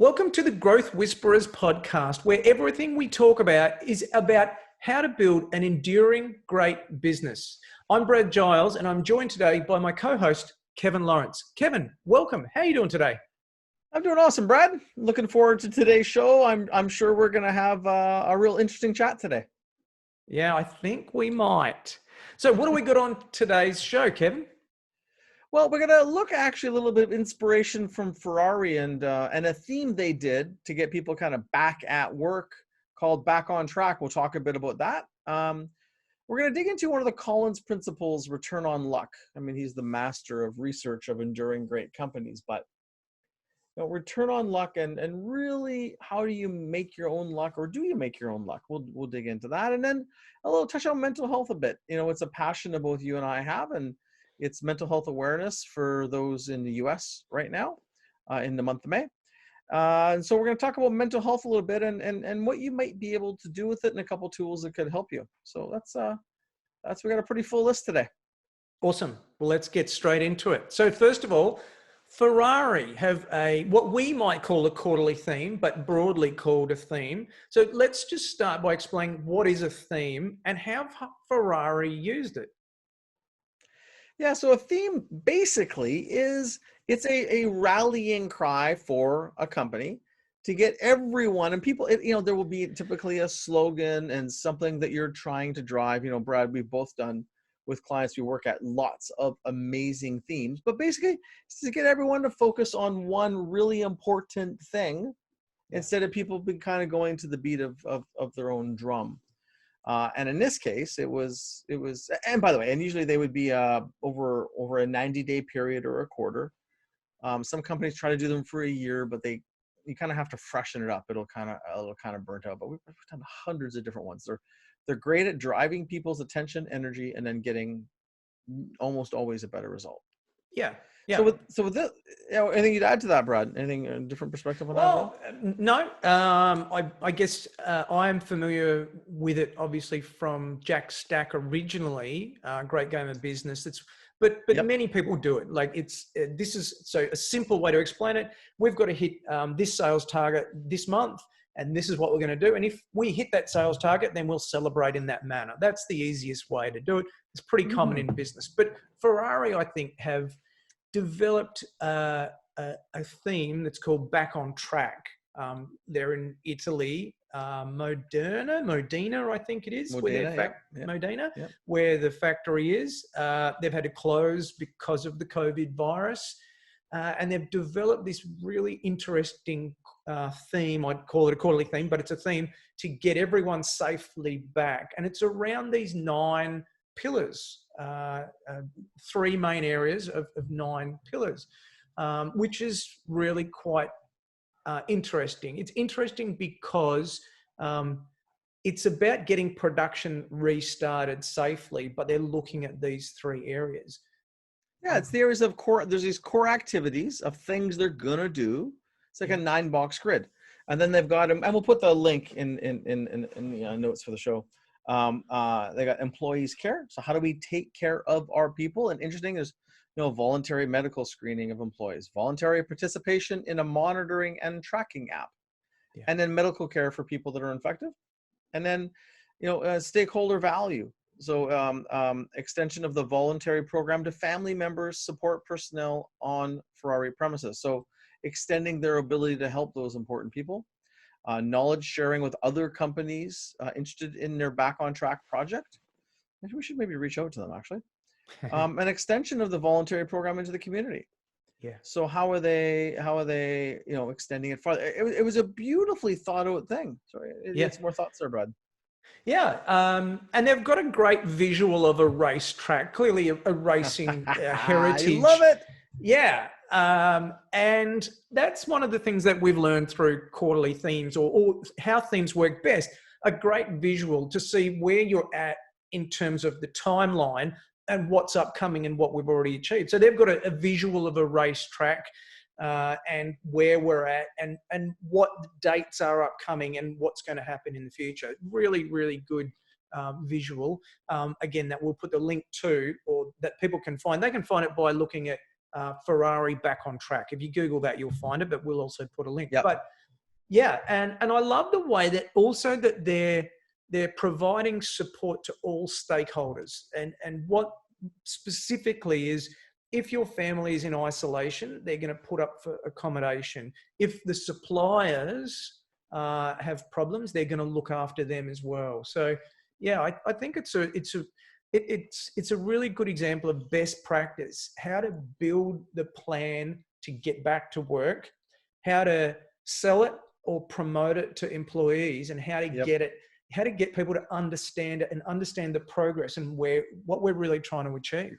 Welcome to the Growth Whisperers podcast, where everything we talk about is about how to build an enduring, great business. I'm Brad Giles, and I'm joined today by my co-host, Kevin Lawrence. Kevin, welcome. How are you doing today? I'm doing awesome, Brad. Looking forward to today's show. I'm sure we're going to have a real interesting chat today. Yeah, I think we might. So what do we got on today's show, Kevin? Well, we're going to look actually a little bit of inspiration from Ferrari and a theme they did to get people kind of back at work called Back on Track. We'll talk a bit about that. We're going to dig into one of the Collins principles, return on luck. I mean, he's the master of research of enduring great companies, but return on luck and really how do you make your own luck, or do you make your own luck? We'll dig into that. And then a little touch on mental health a bit. It's a passion that both you and I have, and it's mental health awareness for those in the US right now in the month of May. And so we're going to talk about mental health a little bit and what you might be able to do with it and a couple tools that could help you. So we got a pretty full list today. Awesome. Well, let's get straight into it. So first of all, Ferrari have what we might call a quarterly theme, but broadly called a theme. So let's just start by explaining what is a theme and how Ferrari used it. Yeah, so a theme basically it's a rallying cry for a company to get everyone and people, there will be typically a slogan and something that you're trying to drive. Brad, we've both done with clients we work at lots of amazing themes, but basically it's to get everyone to focus on one really important thing instead of people being kind of going to the beat of their own drum. And in this case, it was, and by the way, and usually they would be over a 90-day period or a quarter. Some companies try to do them for a year, but you kind of have to freshen it up. It'll kind of burnt out. But we've done hundreds of different ones. They're great at driving people's attention, energy, and then getting almost always a better result. Yeah. Yeah. So with this, anything you'd add to that, Brad? Anything a different perspective on that? Well, no. I guess I am familiar with it, obviously, from Jack Stack originally. Great game of business. But yep. Many people do it. Like this is so a simple way to explain it. We've got to hit this sales target this month, and this is what we're going to do. And if we hit that sales target, then we'll celebrate in that manner. That's the easiest way to do it. It's pretty common in business. But Ferrari, I think, have developed a theme that's called Back on Track. They're in Italy, Modena, I think it is, Modena, yep. Where the factory is. They've had to close because of the COVID virus, and they've developed this really interesting theme. I'd call it a quarterly theme, but it's a theme to get everyone safely back. And it's around these 9 pillars, 3 main areas of 9 pillars, which is really quite interesting. It's interesting because it's about getting production restarted safely, but they're looking at these 3 areas. Yeah, it's the areas of core. There's these core activities of things they're gonna do. It's like a 9-box grid, and then they've got them. And we'll put the link in the notes for the show. They got employees care. So how do we take care of our people? And interesting is, voluntary medical screening of employees, voluntary participation in a monitoring and tracking app, and then medical care for people that are infected, and then, stakeholder value. So extension of the voluntary program to family members, support personnel on Ferrari premises. So extending their ability to help those important people. Knowledge sharing with other companies interested in their Back on Track project. We should maybe reach out to them, actually. An extension of the voluntary program into the community. Yeah. So how are they extending it farther? It was a beautifully thought out thing. Sorry, it's more thoughts there, Brad. Yeah, and they've got a great visual of a racetrack, clearly a racing heritage. I love it. Yeah, and that's one of the things that we've learned through quarterly themes or how themes work best. A great visual to see where you're at in terms of the timeline and what's upcoming and what we've already achieved. So they've got a visual of a racetrack and where we're at and what dates are upcoming and what's going to happen in the future. Really, really good visual. Again, that we'll put the link to, or that people can find. They can find it by looking at Ferrari Back on Track. If you Google that, you'll find it, but we'll also put a link. Yep. But Yeah, and I love the way that also that they're providing support to all stakeholders, and what specifically is, if your family is in isolation, they're going to put up for accommodation. If the suppliers have problems, they're going to look after them as well. So yeah, I think it's a really good example of best practice, how to build the plan to get back to work, how to sell it or promote it to employees, and how to get people to understand it and understand the progress and what we're really trying to achieve.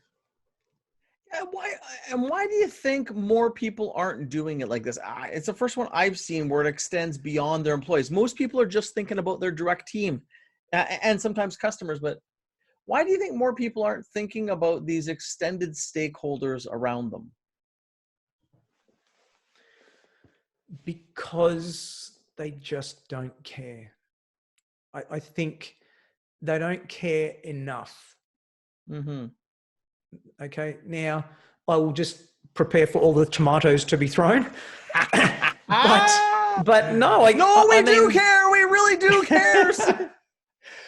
Why do you think more people aren't doing it like this? It's the first one I've seen where it extends beyond their employees. Most people are just thinking about their direct team and sometimes customers, but why do you think more people aren't thinking about these extended stakeholders around them? Because they just don't care. I think they don't care enough. Mm-hmm. Okay, now I will just prepare for all the tomatoes to be thrown. but no, we do care. We really do care.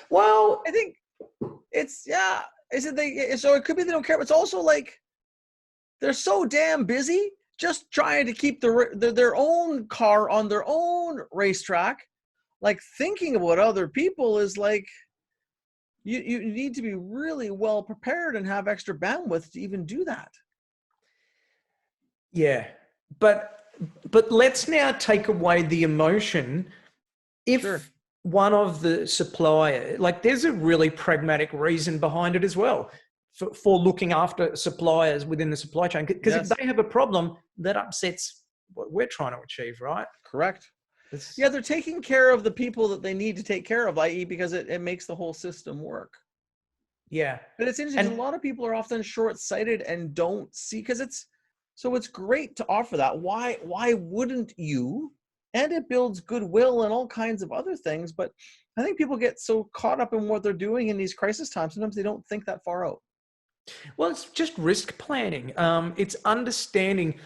Well, I think it's so it could be they don't care, but it's also like they're so damn busy just trying to keep their own car on their own racetrack. Like, thinking about other people is like, you need to be really well prepared and have extra bandwidth to even do that. Yeah, but let's now take away the emotion. If one of the supplier, like, there's a really pragmatic reason behind it as well for looking after suppliers within the supply chain, because if they have a problem, that upsets what we're trying to achieve, right? Correct. They're taking care of the people that they need to take care of, i.e. because it makes the whole system work. Yeah. But it's interesting, a lot of people are often short-sighted and don't see, because it's great to offer that. Why wouldn't you? And it builds goodwill and all kinds of other things. But I think people get so caught up in what they're doing in these crisis times, sometimes they don't think that far out. Well, it's just risk planning. It's understanding,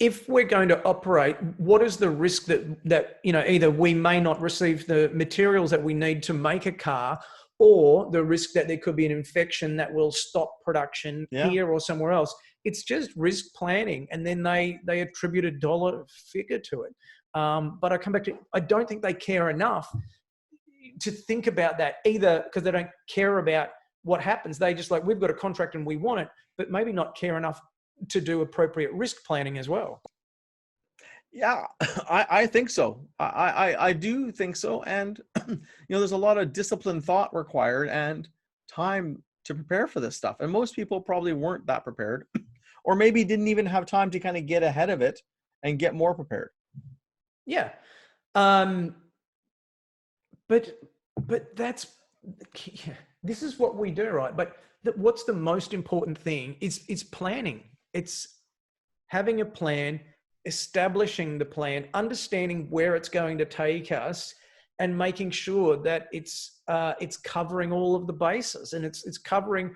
if we're going to operate, what is the risk that either we may not receive the materials that we need to make a car, or the risk that there could be an infection that will stop production here or somewhere else. It's just risk planning, and then they attribute a dollar figure to it. But I come back to, I don't think they care enough to think about that, either because they don't care about what happens. They just like, we've got a contract and we want it, but maybe not care enough to do appropriate risk planning as well. Yeah, I think so. I do think so. And, there's a lot of disciplined thought required and time to prepare for this stuff. And most people probably weren't that prepared, or maybe didn't even have time to kind of get ahead of it and get more prepared. Yeah. But this is what we do, right? But what's the most important thing is planning. It's having a plan, establishing the plan, understanding where it's going to take us, and making sure that it's covering all of the bases, and it's covering,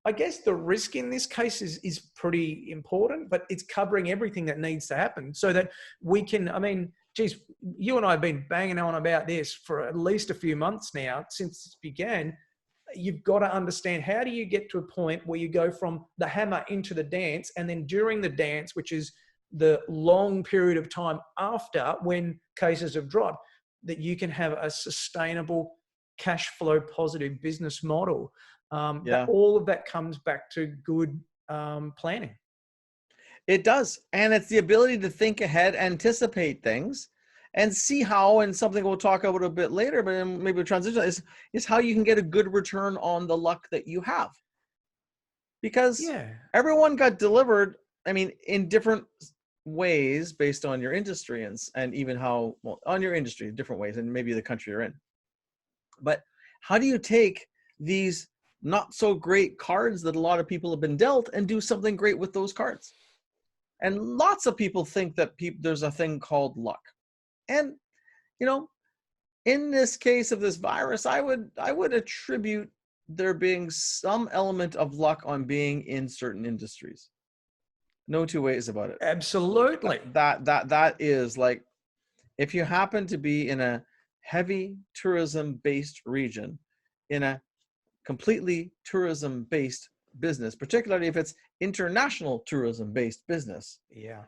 I guess the risk in this case is pretty important, but it's covering everything that needs to happen so that we can, geez, you and I have been banging on about this for at least a few months now since it began. You've got to understand, how do you get to a point where you go from the hammer into the dance, and then during the dance, which is the long period of time after when cases have dropped, that you can have a sustainable cash flow positive business model. That all of that comes back to good planning. It does. And it's the ability to think ahead, anticipate things, and see how, and something we'll talk about a bit later, but maybe a transition is how you can get a good return on the luck that you have. Because everyone got delivered, in different ways based on your industry and even how, on your industry, different ways, and maybe the country you're in. But how do you take these not so great cards that a lot of people have been dealt and do something great with those cards? And lots of people think that there's a thing called luck. And, in this case of this virus, I would attribute there being some element of luck on being in certain industries. No two ways about it. Absolutely. That is like, if you happen to be in a heavy tourism-based region, in a completely tourism-based business, particularly if it's international tourism-based business, Yeah.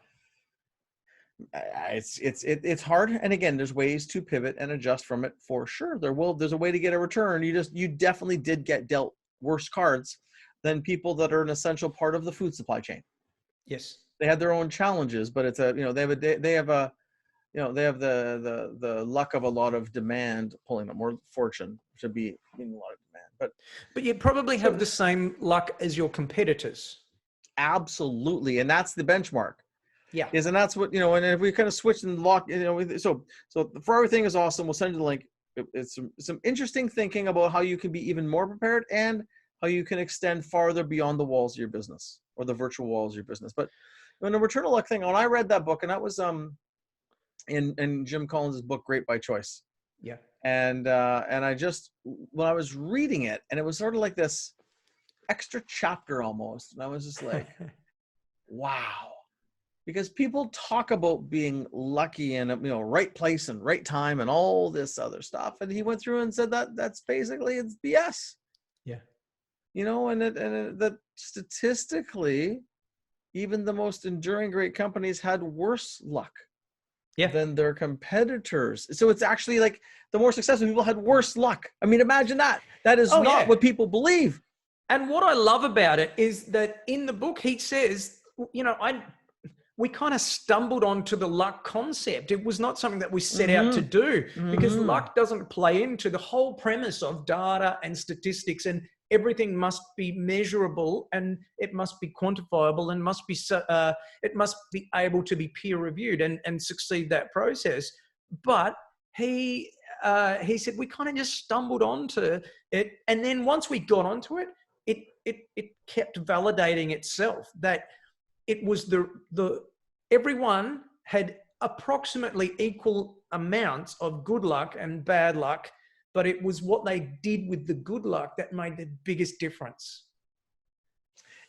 it's hard. And again, there's ways to pivot and adjust from it for sure. There's a way to get a return. You definitely did get dealt worse cards than people that are an essential part of the food supply chain. Yes. They had their own challenges, but it's they have the luck of a lot of demand pulling them, or fortune should be in a lot of demand. But you probably have the same luck as your competitors. Absolutely. And that's the benchmark. Yeah. And that's what, and if we kind of switch and lock, so the Ferrari thing is awesome. We'll send you the link. It's some interesting thinking about how you can be even more prepared and how you can extend farther beyond the walls of your business, or the virtual walls of your business. But when the return to luck thing, when I read that book, and that was in Jim Collins' book, Great by Choice. Yeah. And I just, when I was reading it, and it was sort of like this extra chapter almost, and I was just like, wow. Because people talk about being lucky and, right place and right time and all this other stuff. And he went through and said that's basically, it's BS. Yeah. And that statistically, even the most enduring great companies had worse luck than their competitors. So it's actually like the more successful people had worse luck. I mean, imagine that. That is not what people believe. And what I love about it is that in the book, he says, we kind of stumbled onto the luck concept. It was not something that we set out to do, because luck doesn't play into the whole premise of data and statistics, and everything must be measurable, and it must be quantifiable, and it must be able to be peer reviewed and succeed that process. But he said we kind of just stumbled onto it, and then once we got onto it, it kept validating itself that it was everyone had approximately equal amounts of good luck and bad luck, but it was what they did with the good luck that made the biggest difference.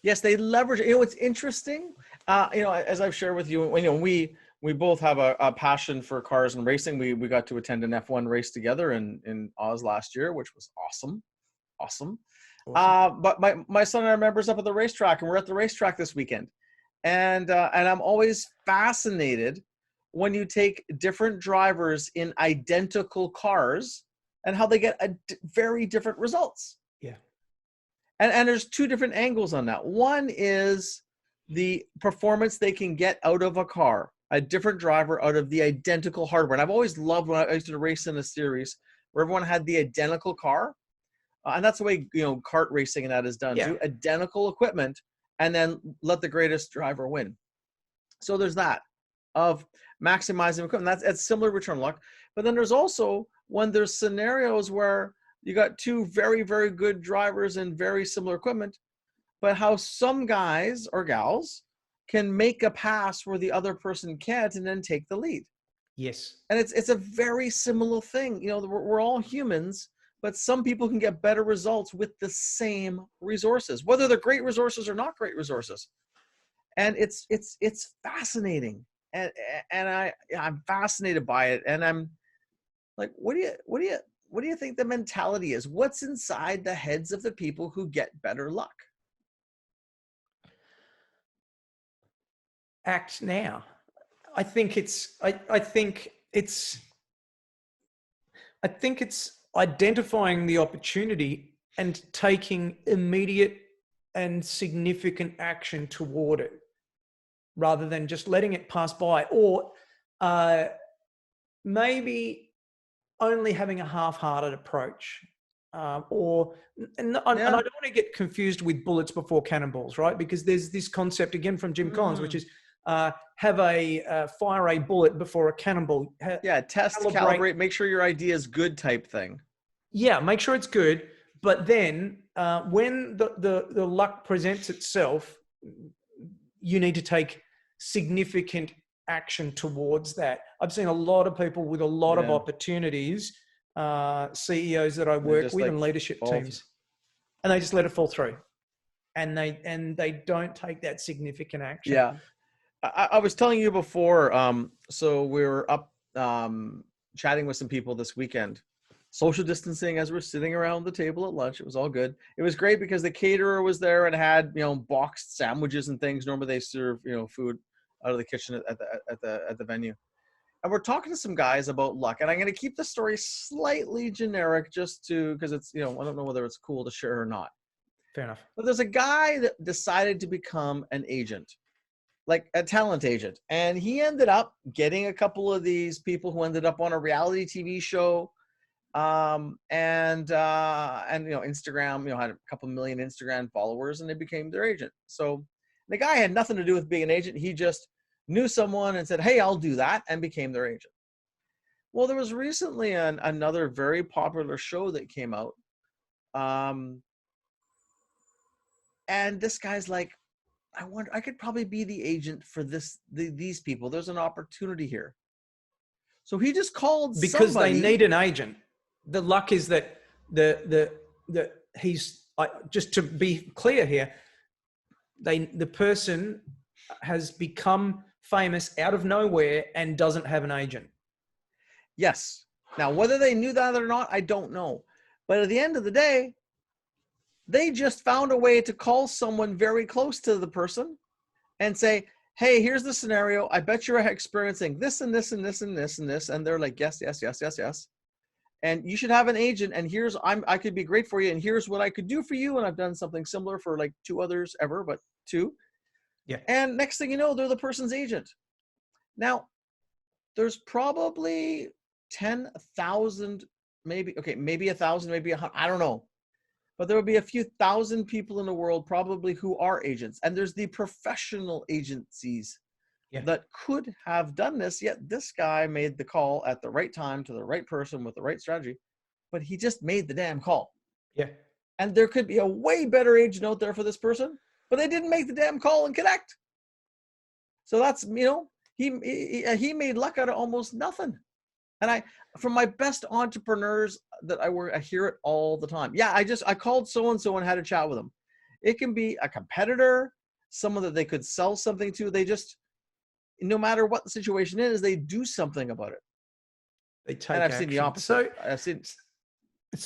Yes, they leverage. It's interesting. As I've shared with you, we both have a passion for cars and racing. We got to attend an F1 race together in Oz last year, which was awesome. But my son and I are members up at the racetrack, and we're at the racetrack this weekend. And I'm always fascinated when you take different drivers in identical cars and how they get very different results. Yeah. And there's two different angles on that. One is the performance they can get out of a car, a different driver out of the identical hardware. And I've always loved when I used to race in a series where everyone had the identical car. And that's the way, kart racing and that is done too. Identical equipment, and then let the greatest driver win. So there's that of maximizing equipment. That's similar return luck. But then there's also when there's scenarios where you got two very, very good drivers and very similar equipment, but how some guys or gals can make a pass where the other person can't and then take the lead. Yes. And it's a very similar thing. We're all humans, but some people can get better results with the same resources, whether they're great resources or not great resources. And it's fascinating. And I'm fascinated by it. And I'm like, what do you think the mentality is? What's inside the heads of the people who get better luck? Act now. I think it's identifying the opportunity and taking immediate and significant action toward it, rather than just letting it pass by, or maybe only having a half-hearted approach. And I don't want to get confused with bullets before cannonballs, right? Because there's this concept again from Jim Collins, which is fire a bullet before a cannonball. Test, calibrate, make sure your idea is good type thing. Yeah, make sure it's good. But then when the luck presents itself, you need to take significant action towards that. I've seen a lot of people with a lot of opportunities, CEOs that I work with and leadership teams, and they just let it fall through. And they don't take that significant action. Yeah. I was telling you before, so we were up chatting with some people this weekend, social distancing as we're sitting around the table at lunch. It was all good. It was great because the caterer was there and had, boxed sandwiches and things. Normally they serve, food out of the kitchen at the venue. And we're talking to some guys about luck. And I'm going to keep the story slightly generic because it's, I don't know whether it's cool to share or not. Fair enough. But there's a guy that decided to become an agent, like a talent agent. And he ended up getting a couple of these people who ended up on a reality TV show. Instagram, had a couple million Instagram followers, and they became their agent. So the guy had nothing to do with being an agent. He just knew someone and said, hey, I'll do that, and became their agent. Well, there was recently another very popular show that came out. And this guy's like, I wonder, I could probably be the agent for these people. There's an opportunity here. So he just called because somebody. They need an agent. The luck is that he's just to be clear here. The person has become famous out of nowhere and doesn't have an agent. Yes. Now, whether they knew that or not, I don't know. But at the end of the day, they just found a way to call someone very close to the person and say, hey, here's the scenario. I bet you're experiencing this and this and this and this and this. And they're like, yes, yes, yes, yes, yes. And you should have an agent. And I could be great for you. And here's what I could do for you. And I've done something similar for like 2 others ever, but 2. Yeah. And next thing you know, they're the person's agent. Now, there's probably 10,000, maybe 1,000, maybe 100, I don't know. But there will be a few thousand people in the world probably who are agents. And there's the professional agencies that could have done this, yet this guy made the call at the right time to the right person with the right strategy. But he just made the damn call. Yeah. And there could be a way better agent out there for this person, but they didn't make the damn call and connect. So that's, he made luck out of almost nothing. And from my best entrepreneurs that I hear it all the time. Yeah, I called so-and-so and had a chat with them. It can be a competitor, someone that they could sell something to. They just, no matter what the situation is, they do something about it. They take and I've action. seen the opposite.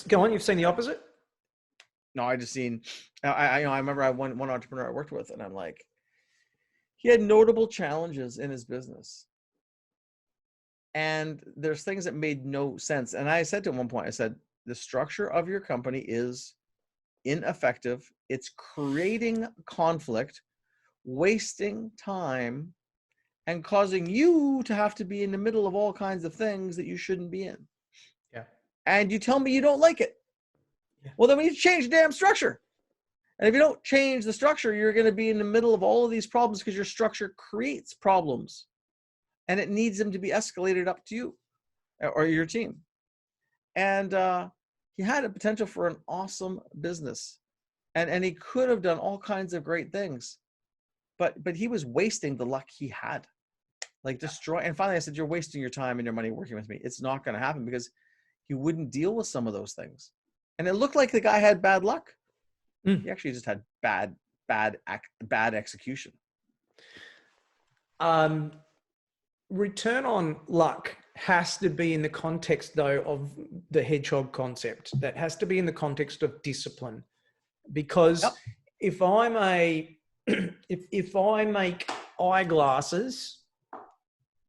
Go on, you've seen the opposite? No, I just seen, I remember one entrepreneur I worked with, and I'm like, he had notable challenges in his business. And there's things that made no sense. And I said to him at one point, I said, the structure of your company is ineffective. It's creating conflict, wasting time, and causing you to have to be in the middle of all kinds of things that you shouldn't be in. Yeah. And you tell me you don't like it. Yeah. Well, then we need to change the damn structure. And if you don't change the structure, you're going to be in the middle of all of these problems because your structure creates problems. And it needs them to be escalated up to you or your team. And he had a potential for an awesome business. And he could have done all kinds of great things. But he was wasting the luck he had. Like and finally I said, you're wasting your time and your money working with me. It's not going to happen because he wouldn't deal with some of those things. And it looked like the guy had bad luck. He actually just had bad execution. Return on luck has to be in the context, though, of the hedgehog concept. That has to be in the context of discipline, because if I make eyeglasses,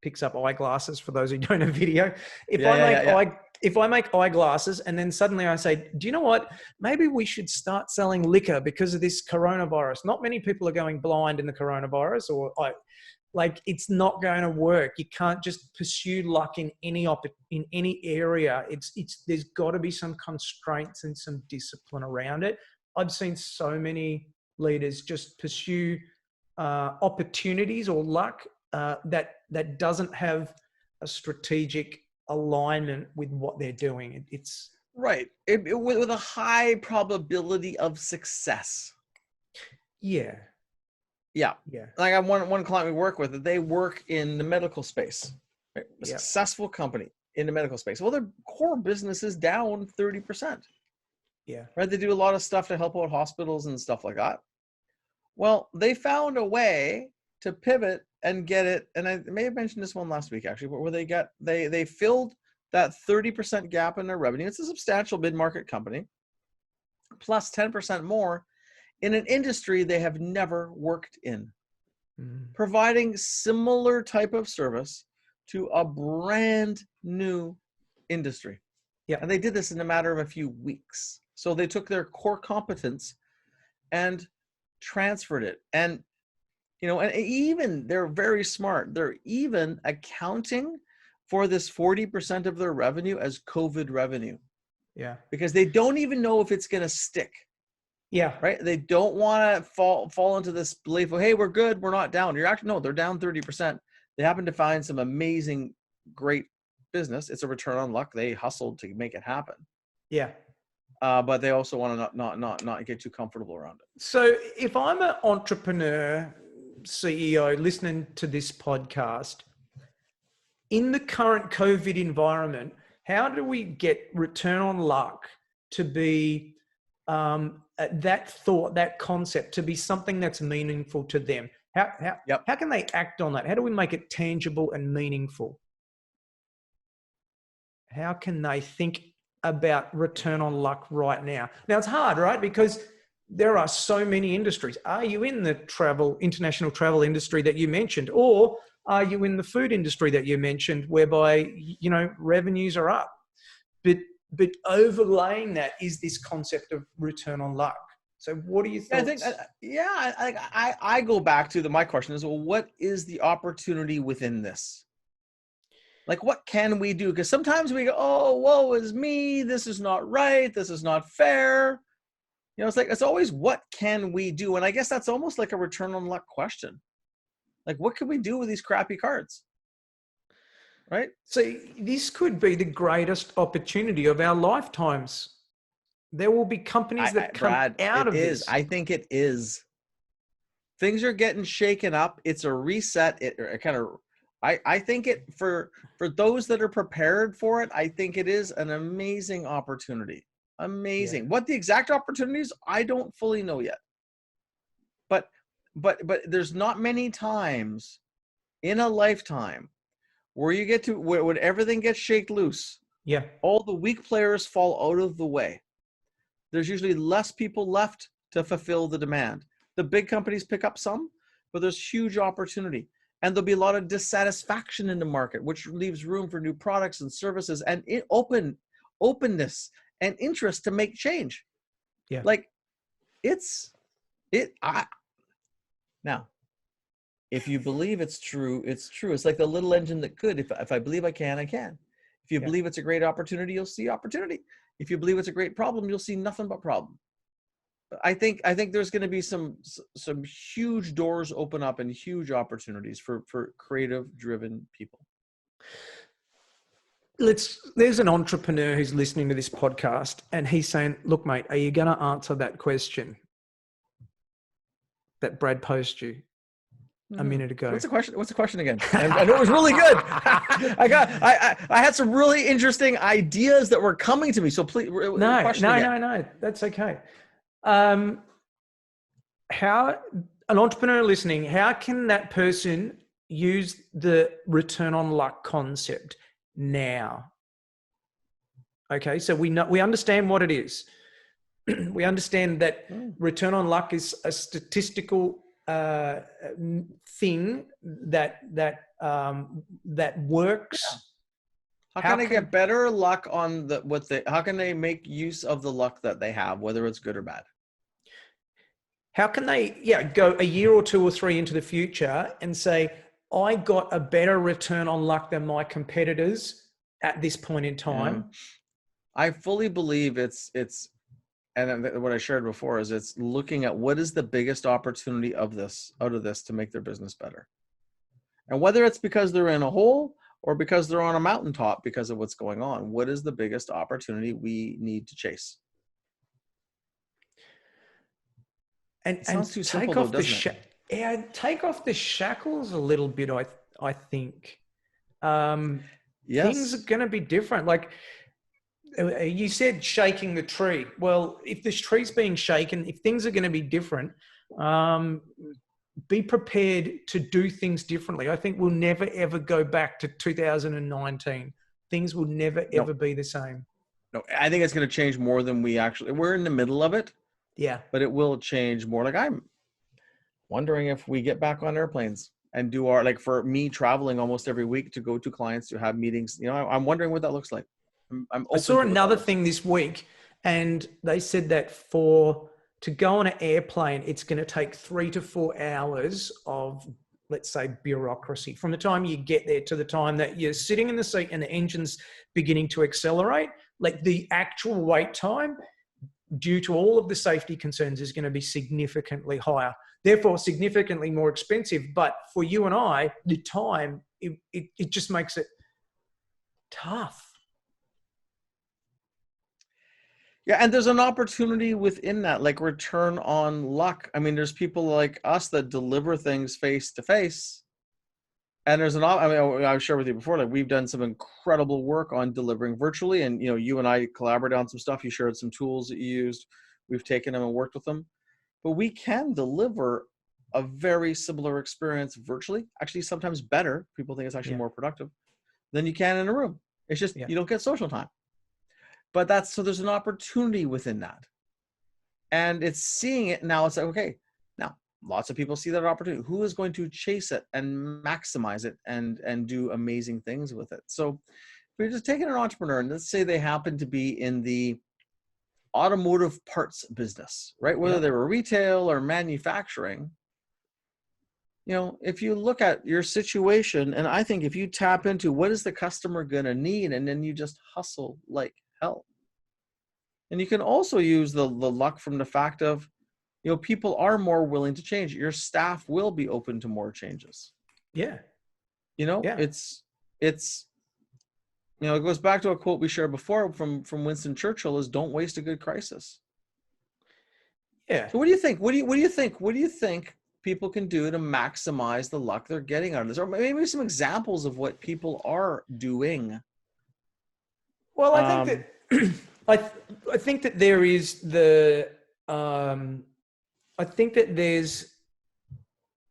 picks up eyeglasses for those who don't have video. If I make eyeglasses and then suddenly I say, do you know what? Maybe we should start selling liquor because of this coronavirus. Not many people are going blind in the coronavirus, it's not going to work. You can't just pursue luck in any area. There's got to be some constraints and some discipline around it. I've seen so many leaders just pursue opportunities or luck that doesn't have a strategic alignment with what they're doing. It's right. With a high probability of success. Yeah. Yeah. Like I have one client we work with, they work in the medical space, right? A successful company in the medical space. Well, their core business is down 30%. Yeah. Right. They do a lot of stuff to help out hospitals and stuff like that. Well, they found a way to pivot and get it. And I may have mentioned this one last week, actually, where they filled that 30% gap in their revenue. It's a substantial mid-market company, plus 10% more in an industry they have never worked in, providing similar type of service to a brand new industry. Yeah. And they did this in a matter of a few weeks. So they took their core competence and transferred it. And, you know, and even they're very smart. They're even accounting for this 40% of their revenue as COVID revenue. Yeah. Because they don't even know if it's going to stick. Yeah. Right. They don't want to fall into this belief of, hey, we're good, we're not down. You're actually, no, they're down 30%. They happen to find some amazing, great business. It's a return on luck. They hustled to make it happen. Yeah. But they also want to not get too comfortable around it. So if I'm an entrepreneur, CEO, listening to this podcast, in the current COVID environment, how do we get return on luck to be that thought, that concept, to be something that's meaningful to them? How can they act on that? How do we make it tangible and meaningful? How can they think about return on luck right now? Now, it's hard, right? Because there are so many industries. Are you in the international travel industry that you mentioned? Or are you in the food industry that you mentioned, whereby, you know, revenues are up? But overlaying that is this concept of return on luck. So what do you think? I go back to my question is, well, what is the opportunity within this? Like, what can we do? Because sometimes we go, oh, woe is me. This is not right. This is not fair. You know, it's like, it's always, what can we do? And I guess that's almost like a return on luck question. Like, what can we do with these crappy cards? Right? So this could be the greatest opportunity of our lifetimes. There will be companies that come out of this. I think it is. Things are getting shaken up. It's a reset. I think it, for those that are prepared for it, I think it is an amazing opportunity. Amazing. Yeah. What the exact opportunities, I don't fully know yet. But there's not many times in a lifetime where you get to when everything gets shaken loose. Yeah. All the weak players fall out of the way. There's usually less people left to fulfill the demand. The big companies pick up some, but there's huge opportunity. And there'll be a lot of dissatisfaction in the market, which leaves room for new products and services and openness and interest to make change. Yeah. Like now, if you believe it's true, it's true. It's like the little engine that could. If I believe I can, I can. If you believe it's a great opportunity, you'll see opportunity. If you believe it's a great problem, you'll see nothing but problem. I think there's going to be some huge doors open up and huge opportunities for creative driven people. There's an entrepreneur who's listening to this podcast and he's saying, look, mate, are you going to answer that question that Brad posed you a minute ago? What's the question again? I know it was really good. I had some really interesting ideas that were coming to me. So please, no, that's okay. How an entrepreneur listening, how can that person use the return on luck concept now? Okay, so we understand what it is. We understand that return on luck is a statistical thing that works. How can they get better luck on how can they make use of the luck that they have, whether it's good or bad? How can they go a year or 2 or 3 into the future and say, I got a better return on luck than my competitors at this point in time? I fully believe it's and what I shared before is it's looking at what is the biggest opportunity out of this to make their business better. And whether it's because they're in a hole or because they're on a mountaintop because of what's going on, what is the biggest opportunity we need to chase? And too take simple, off take off the shackles a little bit. I think things are going to be different. Like you said, shaking the tree. Well, if this tree's being shaken, if things are going to be different, be prepared to do things differently. I think we'll never, ever go back to 2019. Things will never, ever be the same. No, I think it's going to change more than we're in the middle of it. Yeah. But it will change more. Like, I'm wondering if we get back on airplanes and do our, like, for me traveling almost every week to go to clients to have meetings, I'm wondering what that looks like. I saw another thing this week, and they said that to go on an airplane, it's going to take 3 to 4 hours of, let's say, bureaucracy from the time you get there to the time that you're sitting in the seat and the engine's beginning to accelerate. Like, the actual wait time, due to all of the safety concerns, is going to be significantly higher, therefore significantly more expensive. But for you and I, the time, it just makes it tough. Yeah, and there's an opportunity within that, like return on luck. I mean, there's people like us that deliver things face to face. And there's I've shared with you before, like, we've done some incredible work on delivering virtually. And, you and I collaborated on some stuff. You shared some tools that you used. We've taken them and worked with them. But we can deliver a very similar experience virtually. Actually, sometimes better. People think it's actually more productive than you can in a room. It's just, you don't get social time. But so there's an opportunity within that. And it's seeing it now. It's like, okay, now lots of people see that opportunity. Who is going to chase it and maximize it and do amazing things with it? So if you're just taking an entrepreneur, and let's say they happen to be in the automotive parts business, right? Whether they were retail or manufacturing, if you look at your situation, and I think if you tap into what is the customer going to need, and then you just hustle like hell. And you can also use the luck from the fact of, people are more willing to change. Your staff will be open to more changes. Yeah. It's it goes back to a quote we shared before from Winston Churchill, is don't waste a good crisis. Yeah. So what do you think? What do you think people can do to maximize the luck they're getting out of this? Or maybe some examples of what people are doing. Well, I think that I think that there is I think that there's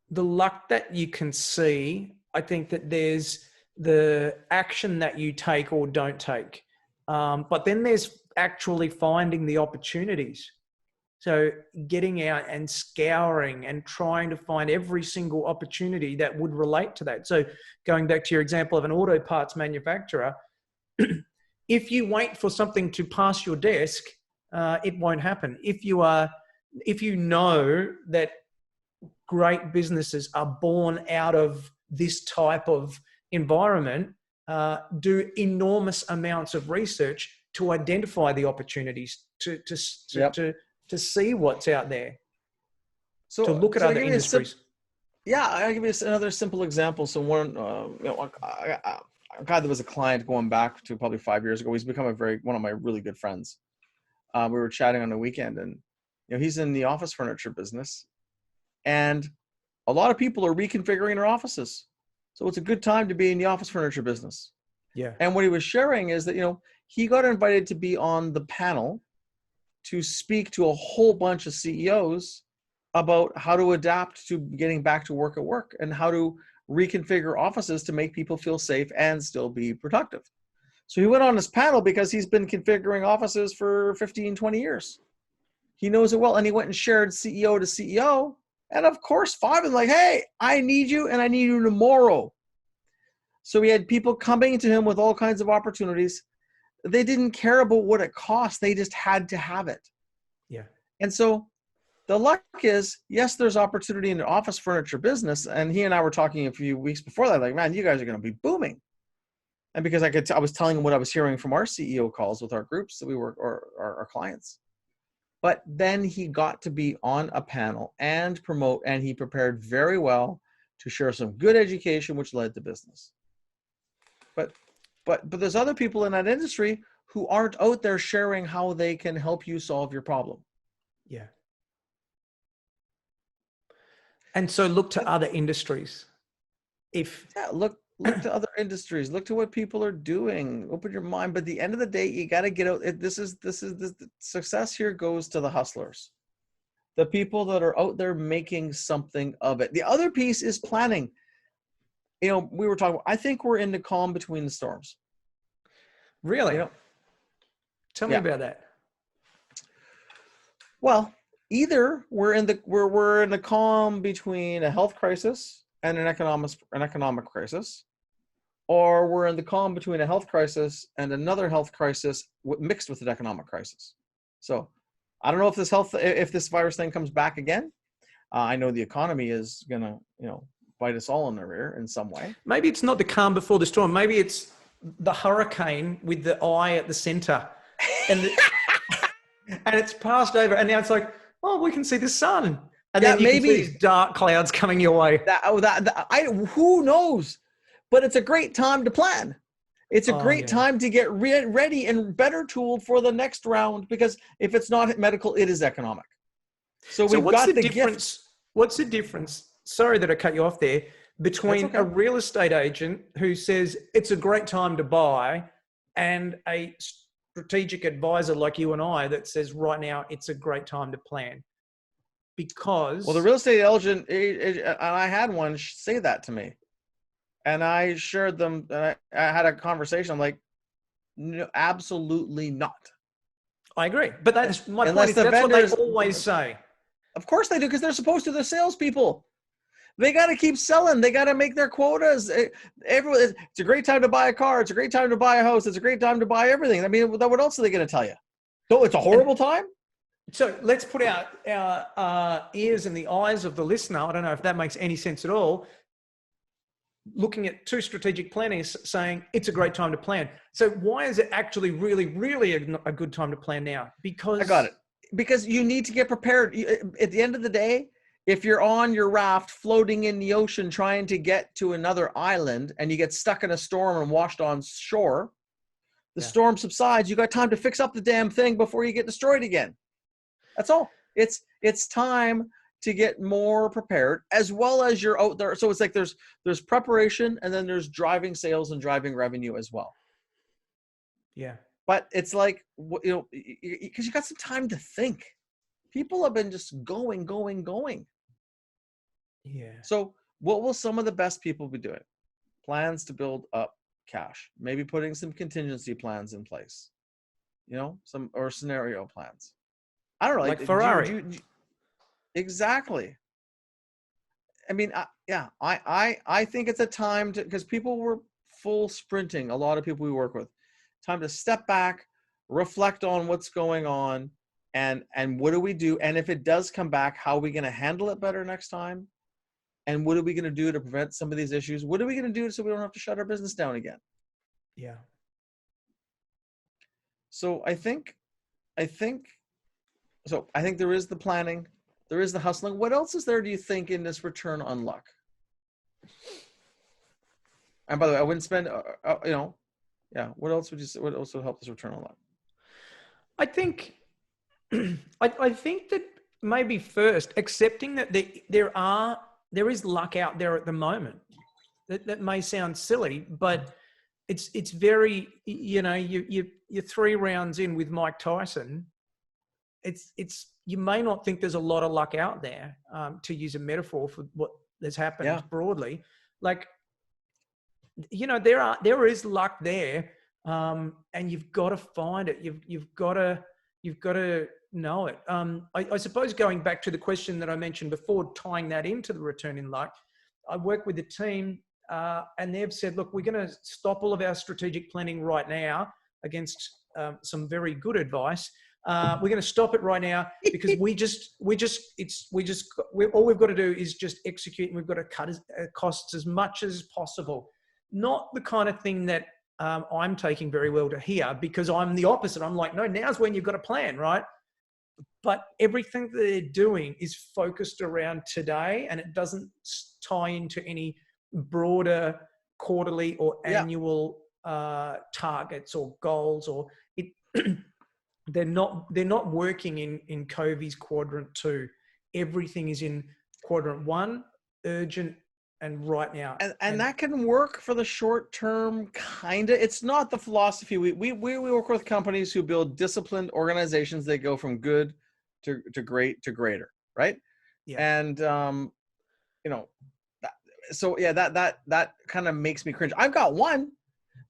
the luck that you can see. I think that there's the action that you take or don't take. But then there's actually finding the opportunities. So getting out and scouring and trying to find every single opportunity that would relate to that. So going back to your example of an auto parts manufacturer, if you wait for something to pass your desk, it won't happen. If you know that great businesses are born out of this type of environment, do enormous amounts of research to identify the opportunities, to see what's out there, to look at other industries. I'll give you another simple example. So one, a guy that was a client going back to probably 5 years ago, he's become one of my really good friends. We were chatting on the weekend, and he's in the office furniture business, and a lot of people are reconfiguring their offices. So it's a good time to be in the office furniture business. Yeah. And what he was sharing is that, he got invited to be on the panel to speak to a whole bunch of CEOs about how to adapt to getting back to work at work and how to reconfigure offices to make people feel safe and still be productive. So he went on this panel because he's been configuring offices for 15, 20 years. He knows it well. And he went and shared CEO to CEO. And of course, 5 of them like, hey, I need you, and I need you tomorrow. So he had people coming to him with all kinds of opportunities. They didn't care about what it cost. They just had to have it. Yeah. And so the luck is, yes, there's opportunity in the office furniture business. And he and I were talking a few weeks before that, like, man, you guys are going to be booming. And because I was telling him what I was hearing from our CEO calls with our groups that we work, or our clients. But then he got to be on a panel and promote, and he prepared very well to share some good education, which led to business. But there's other people in that industry who aren't out there sharing how they can help you solve your problem. Yeah. And so look to other industries. Look to other industries. Look to what people are doing. Open your mind. But at the end of the day, you got to get out. This is the success here goes to the hustlers. the people that are out there making something of it. The other piece is planning. We were talking, I think we're in the calm between the storms. Really? Tell me about that. Well, either we're in the calm between a health crisis and an economic crisis, or we're in the calm between a health crisis and another health crisis mixed with an economic crisis. So I don't know if this virus thing comes back again. I know the economy is gonna, bite us all in the rear in some way. Maybe it's not the calm before the storm. Maybe it's the hurricane with the eye at the center, and and it's passed over, and now it's like, oh, we can see the sun, and then you can see these dark clouds coming your way. Who knows? But it's a great time to plan. It's a great time to get ready and better tooled for the next round, because if it's not medical, it is economic. So we've got the difference. What's the difference? Sorry that I cut you off there. Between a real estate agent who says it's a great time to buy and a strategic advisor like you and I that says right now it's a great time to plan. Because the real estate agent, and I had one say that to me, and I assured them, I had a conversation. I'm like, no, absolutely not. I agree, but that's my point. That's what they always say. Of course they do, because they're supposed to. They're salespeople. They got to keep selling. They got to make their quotas. It's a great time to buy a car. It's a great time to buy a house. It's a great time to buy everything. I mean, what else are they going to tell you? So it's a horrible time? So let's put out our ears in the eyes of the listener. I don't know if that makes any sense at all. Looking at two strategic planners saying it's a great time to plan. So why is it actually really, really a good time to plan now? Because I got it. Because you need to get prepared. At the end of the day, if you're on your raft floating in the ocean trying to get to another island and you get stuck in a storm and washed on shore, the storm subsides, you got time to fix up the damn thing before you get destroyed again. That's all. It's time to get more prepared, as well as you're out there. So it's like there's preparation, and then there's driving sales and driving revenue as well. Yeah. But it's like, because you got some time to think. People have been just going. Yeah. So what will some of the best people be doing? Plans to build up cash, maybe putting some contingency plans in place, or scenario plans. I don't know. Like Ferrari. Exactly. I mean, I think it's a time because people were full sprinting. A lot of people we work with, time to step back, reflect on what's going on, and what do we do? And if it does come back, how are we going to handle it better next time? And what are we going to do to prevent some of these issues? What are we going to do so we don't have to shut our business down again? Yeah. So I think there is the planning, there is the hustling. What else is there, do you think, in this return on luck? And by the way, I wouldn't spend, what else would help this return on luck? I think that maybe first accepting that there is luck out there at the moment. That may sound silly, but it's very, you're 3 rounds in with Mike Tyson. You may not think there's a lot of luck out there, to use a metaphor for what has happened broadly. Like, there is luck there, and you've got to find it. You've got to know it. I suppose going back to the question that I mentioned before, tying that into the return in luck, I work with a team, and they've said, look, we're going to stop all of our strategic planning right now against some very good advice. We're going to stop it right now because all we've got to do is just execute, and we've got to cut costs as much as possible. Not the kind of thing that I'm taking very well to hear, because I'm the opposite. I'm like, no, now's when you've got a plan, right? But everything that they're doing is focused around today, and it doesn't tie into any broader quarterly or annual targets or goals, or it. They're not working in Covey's quadrant 2. Everything is in quadrant 1, urgent and right now. And that can work for the short term, kind of. It's not the philosophy. We work with companies who build disciplined organizations. They go from good to great to greater. right? Yeah. And so yeah, that kind of makes me cringe. I've got one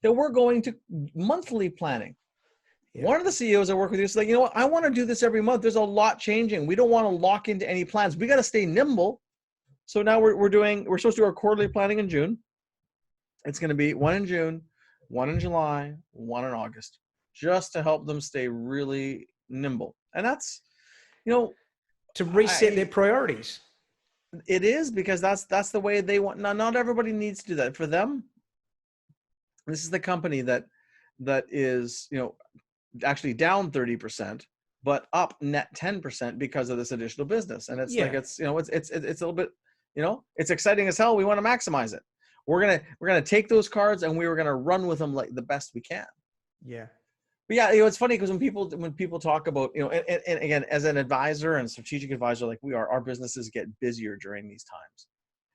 that we're going to monthly planning. Yeah. One of the CEOs I work with is like, you know what, I want to do this every month. There's a lot changing. We don't want to lock into any plans. We got to stay nimble. So now we're supposed to do our quarterly planning in June. It's going to be one in June, one in July, one in August, just to help them stay really nimble. And that's, to reset their priorities. It is, because that's the way they want. Not everybody needs to do that. For them, this is the company that is, actually down 30%, but up net 10% because of this additional business. And it's like, it's a little bit, it's exciting as hell. We want to maximize it. We're gonna take those cards and we're gonna run with them like the best we can. Yeah. But yeah, it's funny because when people talk about, and again, as an advisor and strategic advisor like we are, our businesses get busier during these times.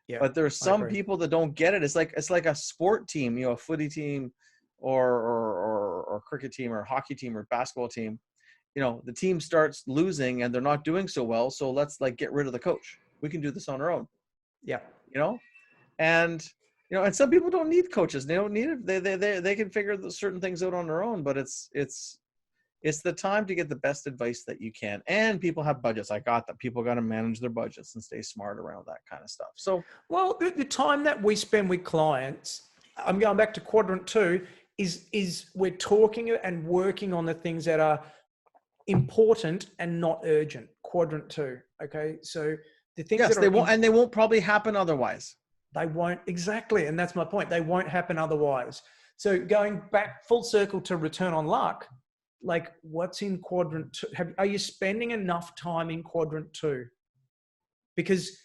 Yeah. But there's some people that don't get it. It's like a sport team, a footy team, or cricket team, or hockey team, or basketball team. The team starts losing and they're not doing so well. So let's get rid of the coach. We can do this on our own. Yeah. And and some people don't need coaches. They don't need it. They can figure certain things out on their own. But it's the time to get the best advice that you can. And people have budgets. I got that. People got to manage their budgets and stay smart around that kind of stuff. So, well, the time that we spend with clients, I'm going back to quadrant 2, is we're talking and working on the things that are important and not urgent. Quadrant 2. Okay, so the things that they won't probably happen otherwise. They won't, exactly. And that's my point. They won't happen otherwise. So going back full circle to return on luck, like what's in quadrant 2? Are you spending enough time in quadrant 2? Because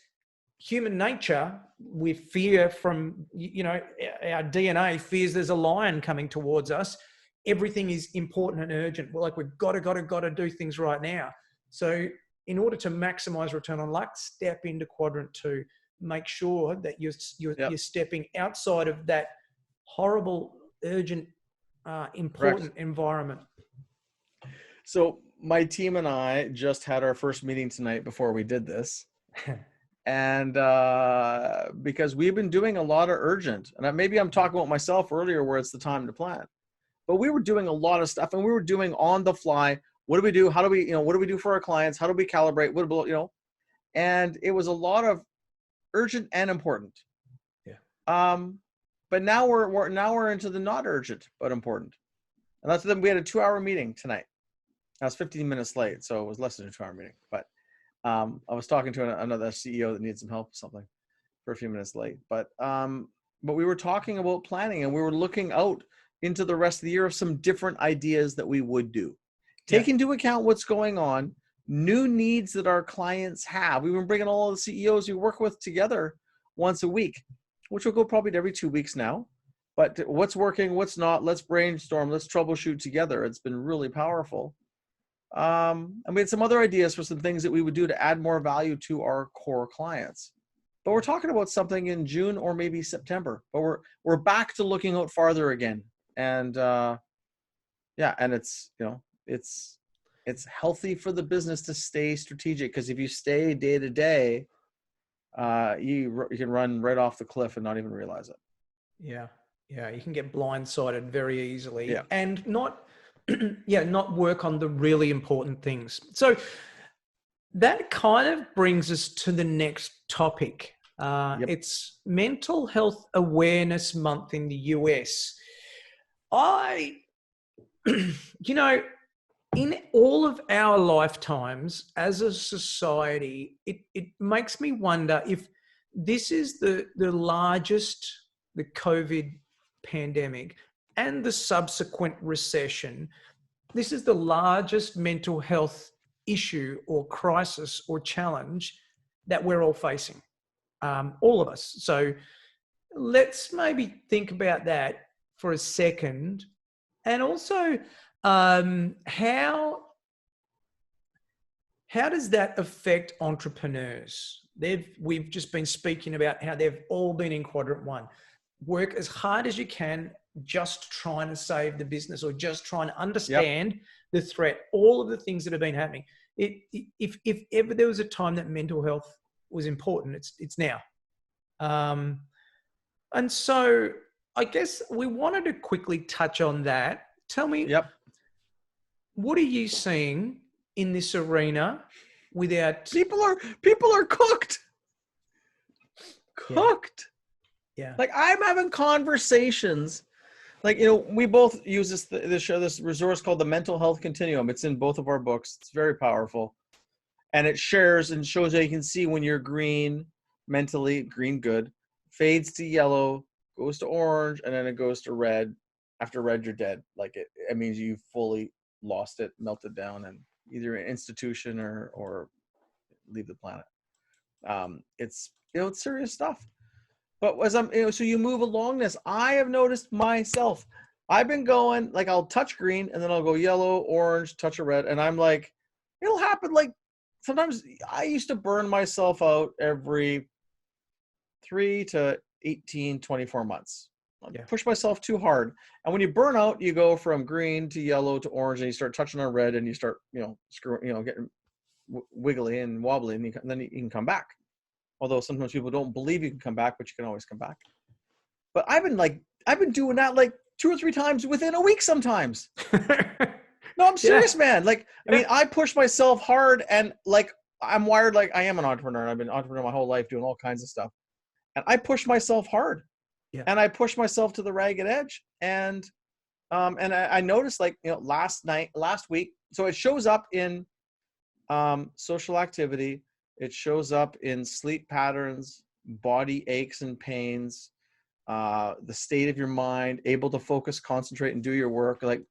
human nature, we fear from, our DNA fears there's a lion coming towards us. Everything is important and urgent. We're like, we've got to do things right now. So in order to maximize return on luck, step into quadrant 2. Make sure that you're stepping outside of that horrible, urgent, important environment. So my team and I just had our first meeting tonight before we did this. And because we've been doing a lot of urgent, and maybe I'm talking about myself earlier where it's the time to plan, but we were doing a lot of stuff and we were doing on the fly. What do we do? How do we, what do we do for our clients? How do we calibrate? And it was a lot of urgent and important. Yeah. But now we're into the not urgent but important. And that's then we had a 2-hour meeting tonight. I was 15 minutes late, so it was less than a 2-hour meeting. But I was talking to another CEO that needed some help with something for a few minutes late. But we were talking about planning, and we were looking out into the rest of the year of some different ideas that we would do. Take into account what's going on, new needs that our clients have. We've been bringing all of the CEOs we work with together once a week, which will go probably every 2 weeks now. But what's working, what's not, let's brainstorm, let's troubleshoot together. It's been really powerful. And we had some other ideas for some things that we would do to add more value to our core clients. But we're talking about something in June or maybe September. But we're back to looking out farther again. And and it's healthy for the business to stay strategic, because if you stay day to day, you can run right off the cliff and not even realize it. Yeah, you can get blindsided very easily, and not work on the really important things. So that kind of brings us to the next topic. It's Mental Health Awareness Month in the US. In all of our lifetimes as a society, it makes me wonder if this is the largest, the COVID pandemic and the subsequent recession, this is the largest mental health issue or crisis or challenge that we're all facing, all of us. So let's maybe think about that for a second. And also, how does that affect entrepreneurs? We've just been speaking about how they've all been in quadrant 1. Work as hard as you can just trying to save the business or just trying to understand the threat, all of the things that have been happening. If ever there was a time that mental health was important, it's now. And so I guess we wanted to quickly touch on that. Tell me, what are you seeing in this arena without... People are cooked. Yeah. Like, I'm having conversations. Like, you know, we both use this resource called the Mental Health Continuum. It's in both of our books. It's very powerful. And it shares and shows that you can see when you're green, mentally, green good, fades to yellow, goes to orange, and then it goes to red. After red, you're dead. Like, it means you fully lost it, melted down, and either an institution or leave the planet. It's, you know, it's serious stuff. But as I'm, you know, so you move along this, I have noticed myself, I've been going, like, I'll touch green and then I'll go yellow, orange, touch a red. And I'm like, it'll happen. Like, sometimes I used to burn myself out every 3 to 18, 24 months. Push myself too hard. And when you burn out, you go from green to yellow to orange, and you start touching on red, and you start, you know, getting wiggly and wobbly, and then you can come back. Although sometimes people don't believe you can come back, but you can always come back. But I've been doing that like 2 or 3 times within a week sometimes. No, I'm serious, man. Like, I mean, I push myself hard, and like, I'm wired like I am an entrepreneur. I've been an entrepreneur my whole life, doing all kinds of stuff. And I push myself hard. And I push myself to the ragged edge. And I noticed, like, you know, last week, so it shows up in social activity. It shows up in sleep patterns, body aches and pains, the state of your mind, able to focus, concentrate, and do your work. Like,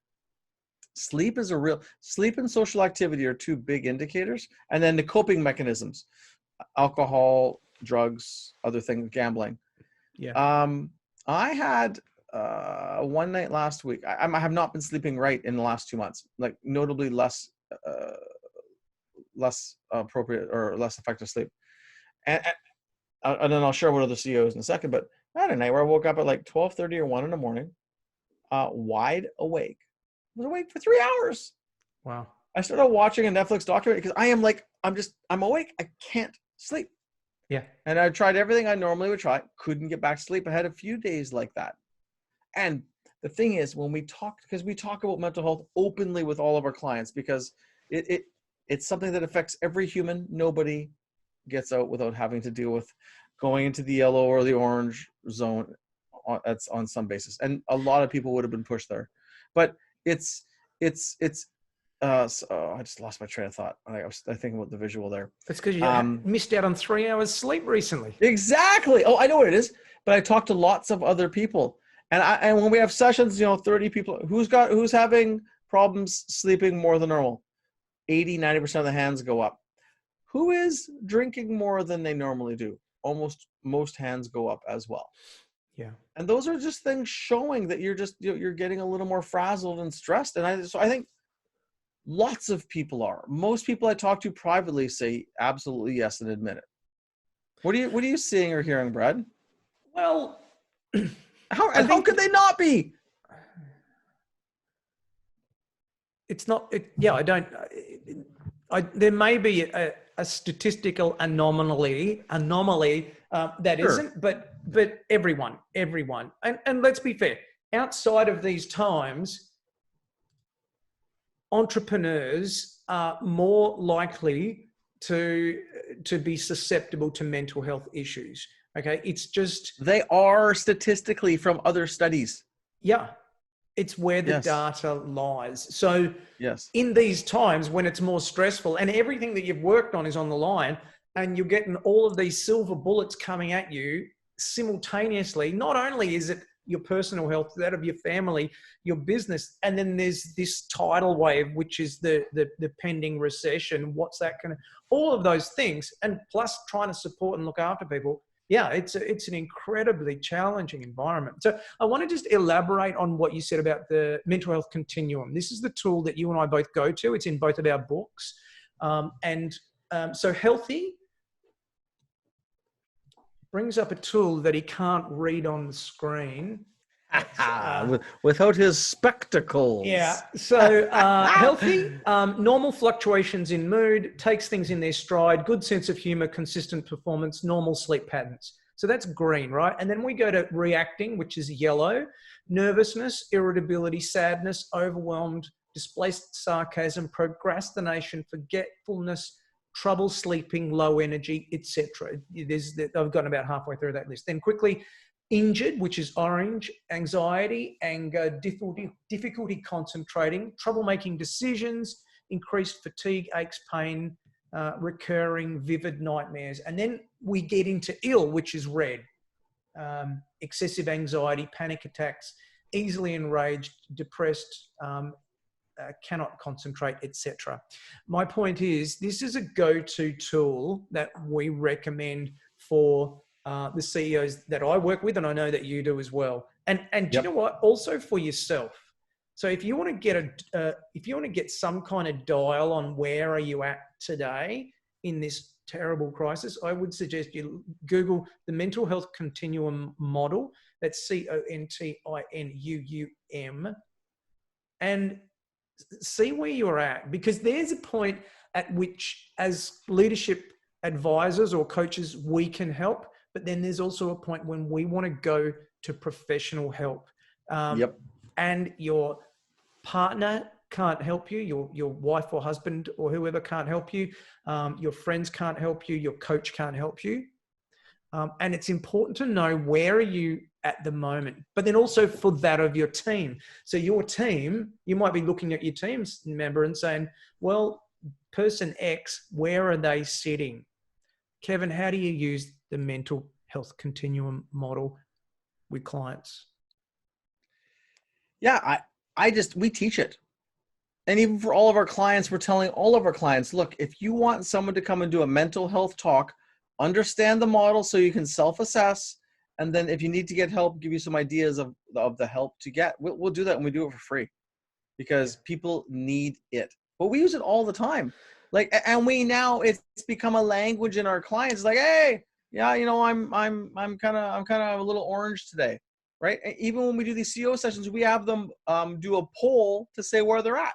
sleep and social activity are 2 big indicators. And then the coping mechanisms, alcohol, drugs, other things, gambling. I had one night last week. I have not been sleeping right in the last 2 months, like notably less appropriate or less effective sleep. And then I'll share with other CEOs in a second, but I had a night where I woke up at like 12:30 or 1 in the morning, wide awake. I was awake for 3 hours. Wow. I started watching a Netflix documentary because I'm awake. I can't sleep. Yeah. And I tried everything I normally would try. Couldn't get back to sleep. I had a few days like that. And the thing is, when we talk about mental health openly with all of our clients, because it's something that affects every human. Nobody gets out without having to deal with going into the yellow or the orange zone on some basis. And a lot of people would have been pushed there. But it's I just lost my train of thought. I was thinking about the visual there. That's because you missed out on 3 hours sleep recently. Exactly. Oh, I know what it is. But I talked to lots of other people, and when we have sessions, you know, 30 people, who's having problems sleeping more than normal, 80-90% of the hands go up. Who is drinking more than they normally do? Almost most hands go up as well. Yeah. And those are just things showing that you're getting a little more frazzled and stressed. And I think lots of people are. Most people I talk to privately say absolutely yes and admit it. What are you seeing or hearing, Brad? Well, how could they not be? It's not. I don't. There may be a statistical anomaly that Sure. isn't, but everyone, and let's be fair. Outside of these times, entrepreneurs are more likely to be susceptible to mental health issues. Okay, it's just they are statistically from other studies. Yeah, it's where the data lies. So yes, in these times when it's more stressful and everything that you've worked on is on the line, and you're getting all of these silver bullets coming at you simultaneously, not only is it your personal health, that of your family, your business, and then there's this tidal wave, which is the pending recession. What's that going to? All of those things, and plus trying to support and look after people. Yeah, it's an incredibly challenging environment. So I want to just elaborate on what you said about the mental health continuum. This is the tool that you and I both go to. It's in both of our books. So Healthy brings up a tool that he can't read on the screen. Without his spectacles. Yeah. So healthy, normal fluctuations in mood, takes things in their stride, good sense of humor, consistent performance, normal sleep patterns. So that's green, right? And then we go to reacting, which is yellow, nervousness, irritability, sadness, overwhelmed, displaced sarcasm, procrastination, forgetfulness, trouble sleeping, low energy, etc. I've gotten about halfway through that list. Then quickly, injured, which is orange, anxiety, anger, difficulty concentrating, trouble making decisions, increased fatigue, aches, pain, recurring vivid nightmares. And then we get into ill, which is red, excessive anxiety, panic attacks, easily enraged, depressed, cannot concentrate, etc. My point is, this is a go-to tool that we recommend for the CEOs that I work with, and I know that you do as well. And do you know what? Also for yourself. So if you want to get some kind of dial on where are you at today in this terrible crisis, I would suggest you Google the mental health continuum model. That's CONTINUUM, and see where you're at, because there's a point at which, as leadership advisors or coaches, we can help. But then there's also a point when we want to go to professional help. And your partner can't help you, your wife or husband or whoever can't help you, your friends can't help you, your coach can't help you. And it's important to know where are you at the moment, but then also for that of your team. So your team, you might be looking at your team's member and saying, well, person X, where are they sitting? Kevin, how do you use the mental health continuum model with clients? Yeah, we teach it. And even for all of our clients, we're telling all of our clients, look, if you want someone to come and do a mental health talk, understand the model so you can self-assess. And then if you need to get help, give you some ideas of the help to get. We'll do that, and we do it for free because people need it. But we use it all the time. It's become a language in our clients. Like, hey, yeah, I'm kind of a little orange today, right? Even when we do these CEO sessions, we have them do a poll to say where they're at.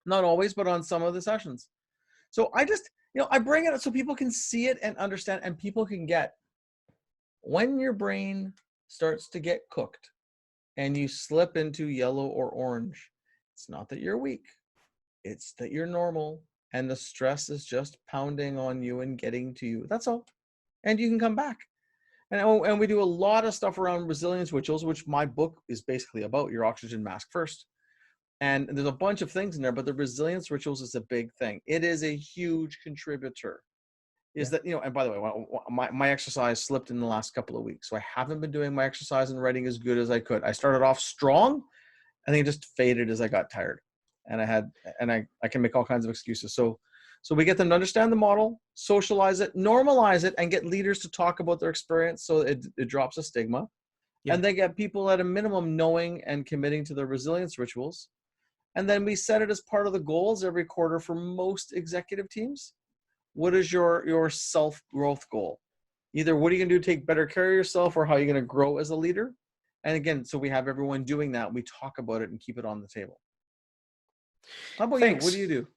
Not always, but on some of the sessions. So I bring it up so people can see it and understand, and people can get when your brain starts to get cooked and you slip into yellow or orange. It's not that you're weak. It's that you're normal, and the stress is just pounding on you and getting to you. That's all. And you can come back. And we do a lot of stuff around resilience rituals, which my book is basically about, your oxygen mask first. And there's a bunch of things in there, but the resilience rituals is a big thing. It is a huge contributor. And by the way, my exercise slipped in the last couple of weeks. So I haven't been doing my exercise and writing as good as I could. I started off strong. I think it just faded as I got tired. And I can make all kinds of excuses. So we get them to understand the model, socialize it, normalize it, and get leaders to talk about their experience so it drops a stigma. Yeah. And they get people at a minimum knowing and committing to their resilience rituals. And then we set it as part of the goals every quarter for most executive teams. What is your self-growth goal? Either what are you going to do to take better care of yourself, or how are you going to grow as a leader? And again, so we have everyone doing that. We talk about it and keep it on the table. How about you? What do you do?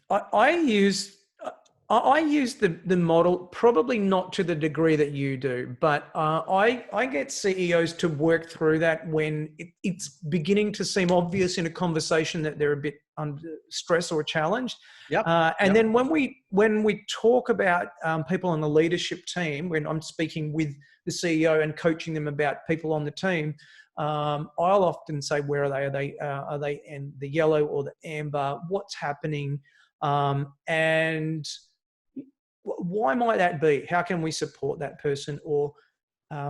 I use the model, probably not to the degree that you do, but I get CEOs to work through that when it's beginning to seem obvious in a conversation that they're a bit under stress or challenged. Then when we talk about people on the leadership team, when I'm speaking with the CEO and coaching them about people on the team, I'll often say, where are they? Are they in the yellow or the amber? What's happening? And why might that be? How can we support that person? Or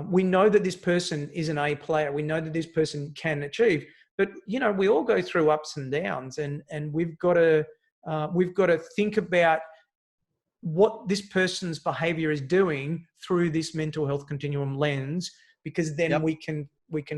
we know that this person is an A player. We know that this person can achieve. But we all go through ups and downs, and we've got to think about what this person's behavior is doing through this mental health continuum lens, because then we can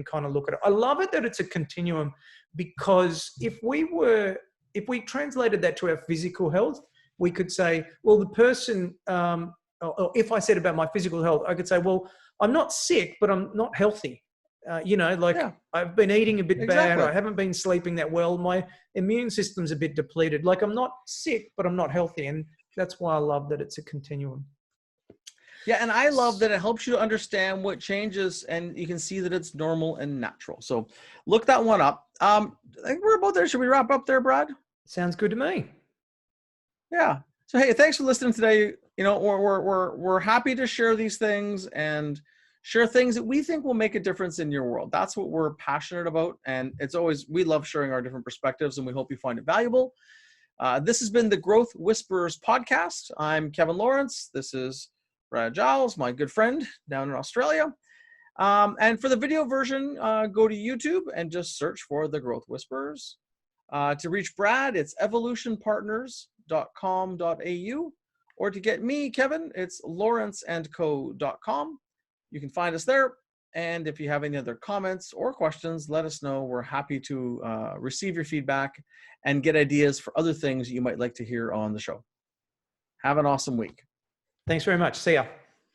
kind of look at it. I love it that it's a continuum, because if we translated that to our physical health, we could say, well, the person, or if I said about my physical health, I could say, well, I'm not sick, but I'm not healthy. I've been eating a bit bad. I haven't been sleeping that well. My immune system's a bit depleted. Like, I'm not sick, but I'm not healthy. And that's why I love that it's a continuum. Yeah, and I love that it helps you to understand what changes, and you can see that it's normal and natural. So look that one up. I think we're about there. Should we wrap up there, Brad? Sounds good to me. Yeah. So hey, thanks for listening today. We're happy to share these things and share things that we think will make a difference in your world. That's what we're passionate about, and we love sharing our different perspectives, and we hope you find it valuable. This has been the Growth Whisperers podcast. I'm Kevin Lawrence. This is Brad Giles, my good friend down in Australia. And for the video version, go to YouTube and just search for the Growth Whisperers. To reach Brad, it's evolutionpartners.com.au, or to get me, Kevin, it's lawrenceandco.com. You can find us there. And if you have any other comments or questions, let us know. We're happy to receive your feedback and get ideas for other things you might like to hear on the show. Have an awesome week. Thanks very much. See ya.